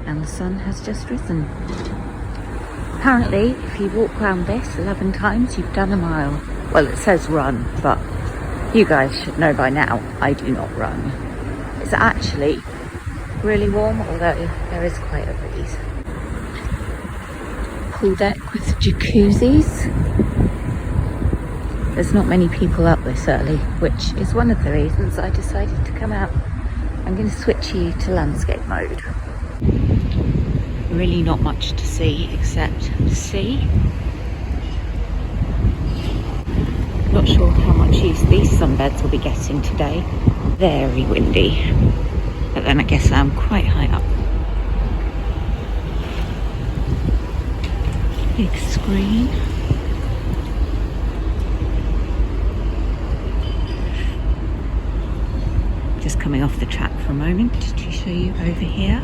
and the sun has just risen. Apparently, if you walk around this 11 times, you've done a mile. Well, it says run, but you guys should know by now, I do not run. It's actually really warm, although there is quite a breeze. Pool deck with jacuzzis. There's not many people up this early, which is one of the reasons I decided to come out. I'm going to switch you to landscape mode. Really not much to see except the sea. Not sure how much use these sunbeds will be getting today. Very windy. But then I guess I'm quite high up. Big screen. Just coming off the track for a moment to show you over here.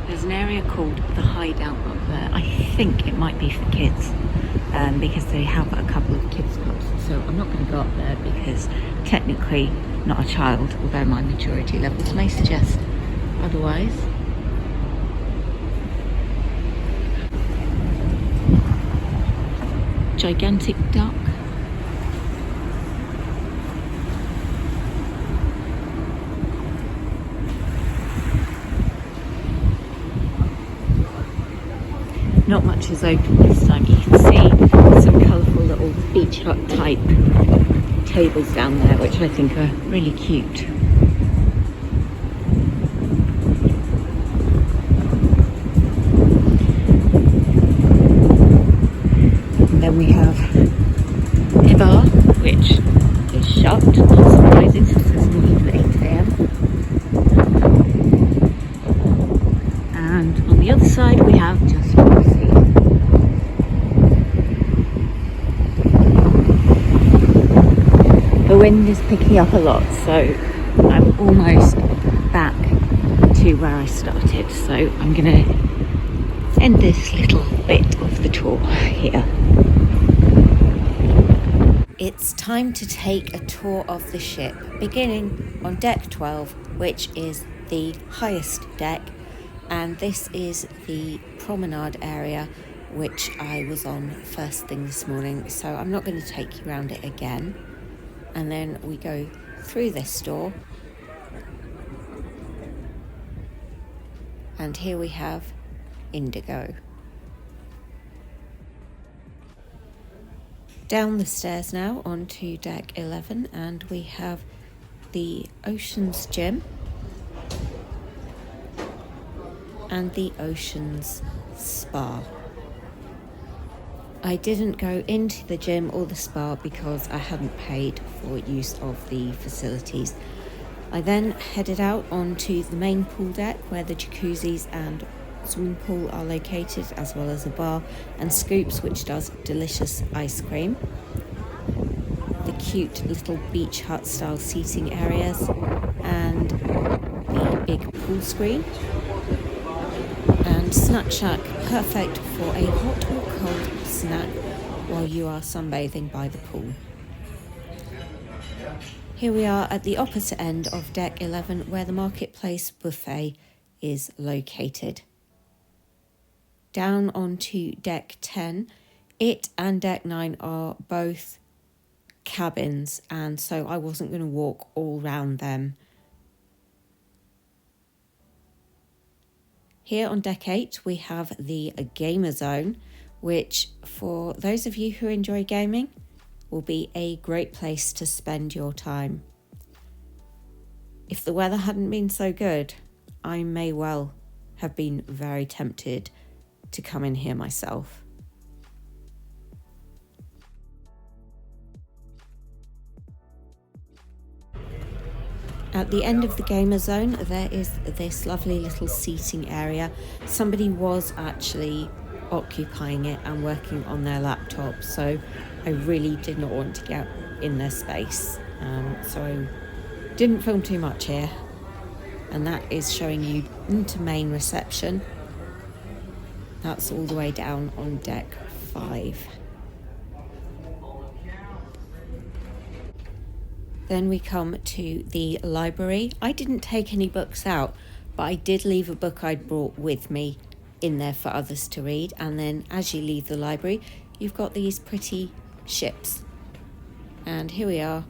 There's an area called the Hideout up there. I think it might be for kids because they have a couple of kids clubs. So I'm not going to go up there because technically not a child, although my maturity levels may suggest otherwise. Gigantic duck. Not much is open this time. You can see some colourful little beach hut type tables down there, which I think are really cute. And then we have a bar, which is shut, not surprising since it's not even 8 AM. And on the other side we have just the wind is picking up a lot, so I'm almost back to where I started. So I'm going to end this little bit of the tour here. It's time to take a tour of the ship, beginning on deck 12, which is the highest deck, and this is the promenade area which I was on first thing this morning, so I'm not going to take you around it again. And then we go through this door, and here we have Indigo. Down the stairs now onto deck 11, and we have the Oceans Gym and the Oceans Spa. I didn't go into the gym or the spa because I hadn't paid for use of the facilities. I then headed out onto the main pool deck where the jacuzzis and swimming pool are located, as well as a bar and Scoops, which does delicious ice cream. The cute little beach hut style seating areas and the big pool screen. And Snack Shack, perfect for a hot or cold snack while you are sunbathing by the pool. Here we are at the opposite end of deck 11 where the Marketplace buffet is located. Down onto deck 10, it and deck 9 are both cabins, and so I wasn't going to walk all round them. Here on deck 8 we have the gamer zone, which for those of you who enjoy gaming will be a great place to spend your time. If the weather hadn't been so good, I may well have been very tempted to come in here myself. At the end of the gamer zone, there is this lovely little seating area. Somebody was actually occupying it and working on their laptop, so I really did not want to get in their space. So I didn't film too much here. And that is showing you into main reception. That's all the way down on deck 5. Then we come to the library. I didn't take any books out, but I did leave a book I'd brought with me in there for others to read. And then as you leave the library, you've got these pretty ships. And here we are,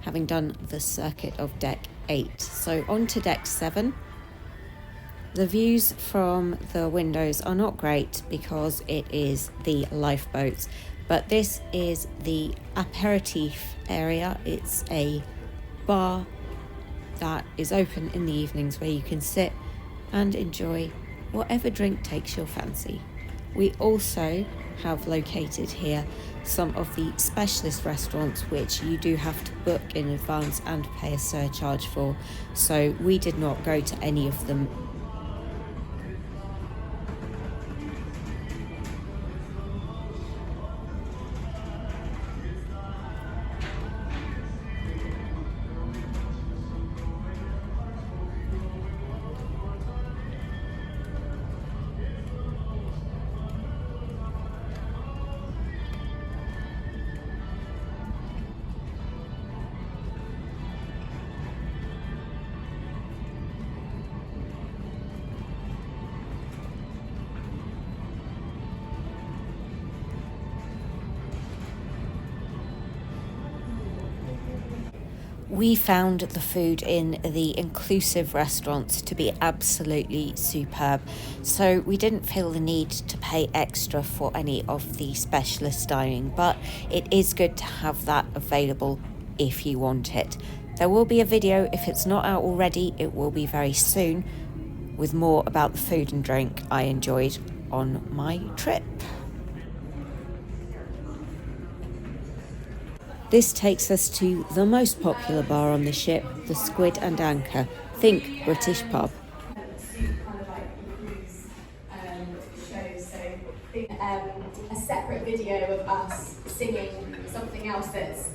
having done the circuit of deck 8. So on to deck 7. The views from the windows are not great because it is the lifeboats, but this is the aperitif area. It's a bar that is open in the evenings where you can sit and enjoy whatever drink takes your fancy. We also have located here some of the specialist restaurants which you do have to book in advance and pay a surcharge for, so we did not go to any of them. We found the food in the inclusive restaurants to be absolutely superb, so we didn't feel the need to pay extra for any of the specialist dining, but it is good to have that available if you want it. There will be a video, if it's not out already, it will be very soon, with more about the food and drink I enjoyed on my trip. This takes us to the most popular bar on the ship, the Squid and Anchor. Think British pub. A separate video of us singing something else that's...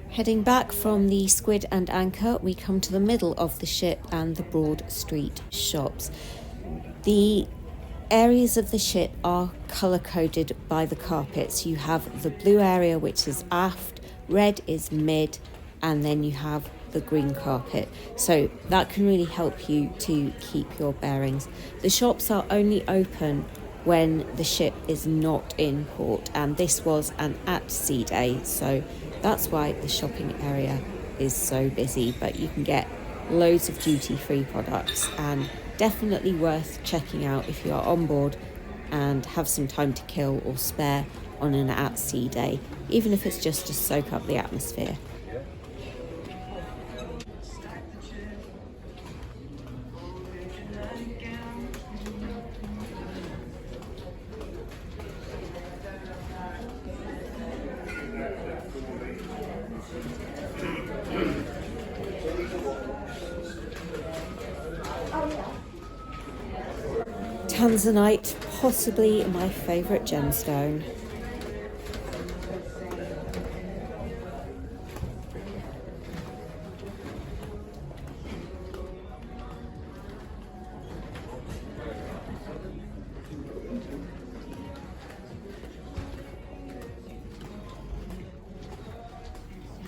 Heading back from the Squid and Anchor, we come to the middle of the ship and the Broad Street shops. The areas of the ship are colour-coded by the carpets. You have the blue area, which is aft, red is mid, and then you have the green carpet. So that can really help you to keep your bearings. The shops are only open when the ship is not in port, and this was an at-sea day, so that's why the shopping area is so busy. But you can get loads of duty-free products, and definitely worth checking out if you are on board and have some time to kill or spare on an at-sea day, even if it's just to soak up the atmosphere. Tanzanite, possibly my favourite gemstone.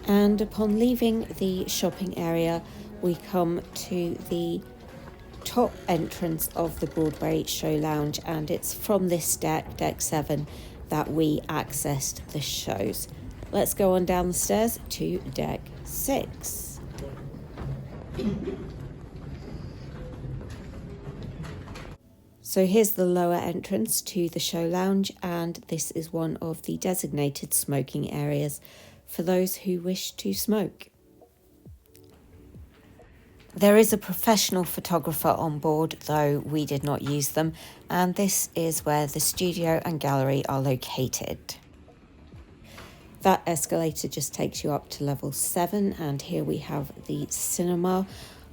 And upon leaving the shopping area, we come to the top entrance of the Broadway Show Lounge, and it's from this deck, deck 7, that we accessed the shows. Let's go on down the stairs to deck 6. So here's the lower entrance to the show lounge, and this is one of the designated smoking areas for those who wish to smoke. There is a professional photographer on board, though we did not use them, and this is where the studio and gallery are located. That escalator just takes you up to level 7, and here we have the cinema.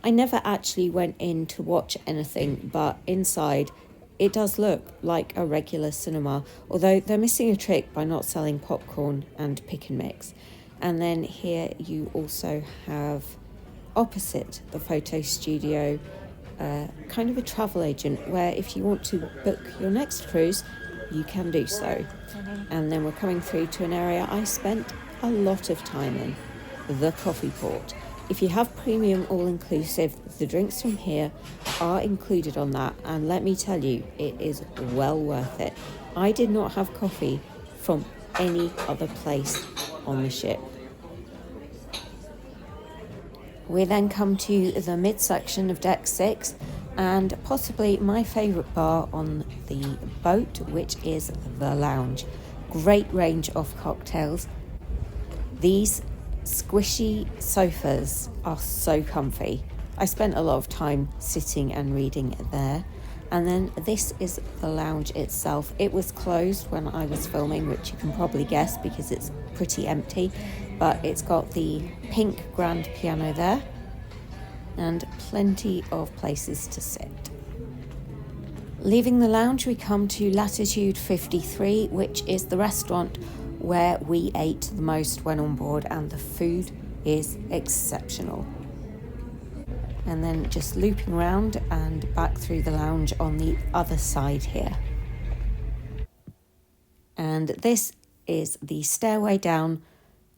I never actually went in to watch anything, but inside it does look like a regular cinema, although they're missing a trick by not selling popcorn and pick and mix. And then here you also have, opposite the photo studio, kind of a travel agent where if you want to book your next cruise, you can do so. And then we're coming through to an area I spent a lot of time in. the coffee port. If you have premium all-inclusive, the drinks from here are included on that, and let me tell you, it is well worth it. I did not have coffee from any other place on the ship. We then come to the midsection of Deck 6, and possibly my favourite bar on the boat, which is the lounge. Great range of cocktails. These squishy sofas are so comfy. I spent a lot of time sitting and reading there. And then this is the lounge itself. It was closed when I was filming, which you can probably guess because it's pretty empty, but it's got the pink grand piano there and plenty of places to sit. Leaving the lounge, we come to Latitude 53, which is the restaurant where we ate the most when on board, and the food is exceptional. And then just looping around and back through the lounge on the other side here. And this is the stairway down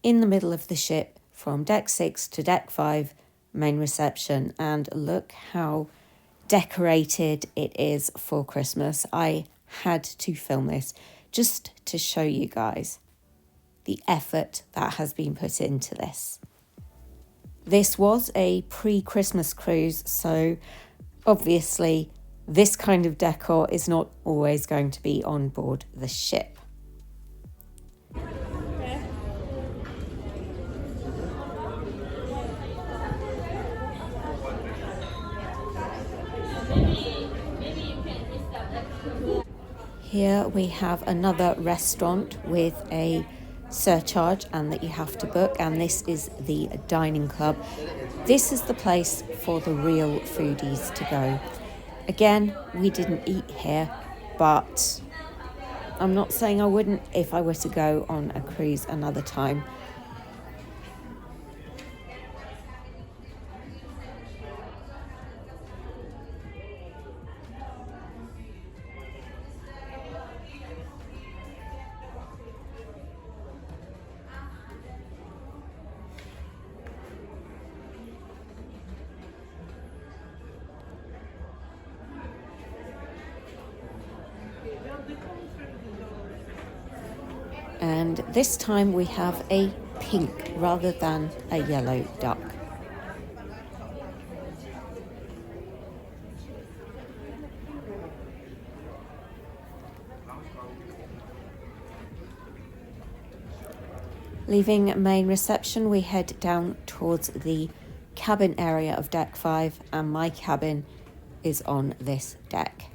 in the middle of the ship from Deck 6 to Deck 5, main reception. And look how decorated it is for Christmas. I had to film this just to show you guys the effort that has been put into this. This was a pre-Christmas cruise, so obviously this kind of decor is not always going to be on board the ship. Here we have another restaurant with a surcharge and that you have to book, and this is the dining club. This is the place for the real foodies to go. Again, we didn't eat here, but I'm not saying I wouldn't if I were to go on a cruise another time. And this time we have a pink rather than a yellow duck. Leaving main reception, we head down towards the cabin area of Deck 5, and my cabin is on this deck.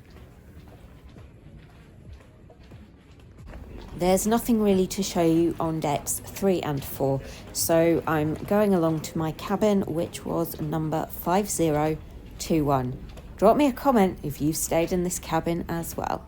There's nothing really to show you on decks 3 and 4, so I'm going along to my cabin, which was number 5021. Drop me a comment if you've stayed in this cabin as well.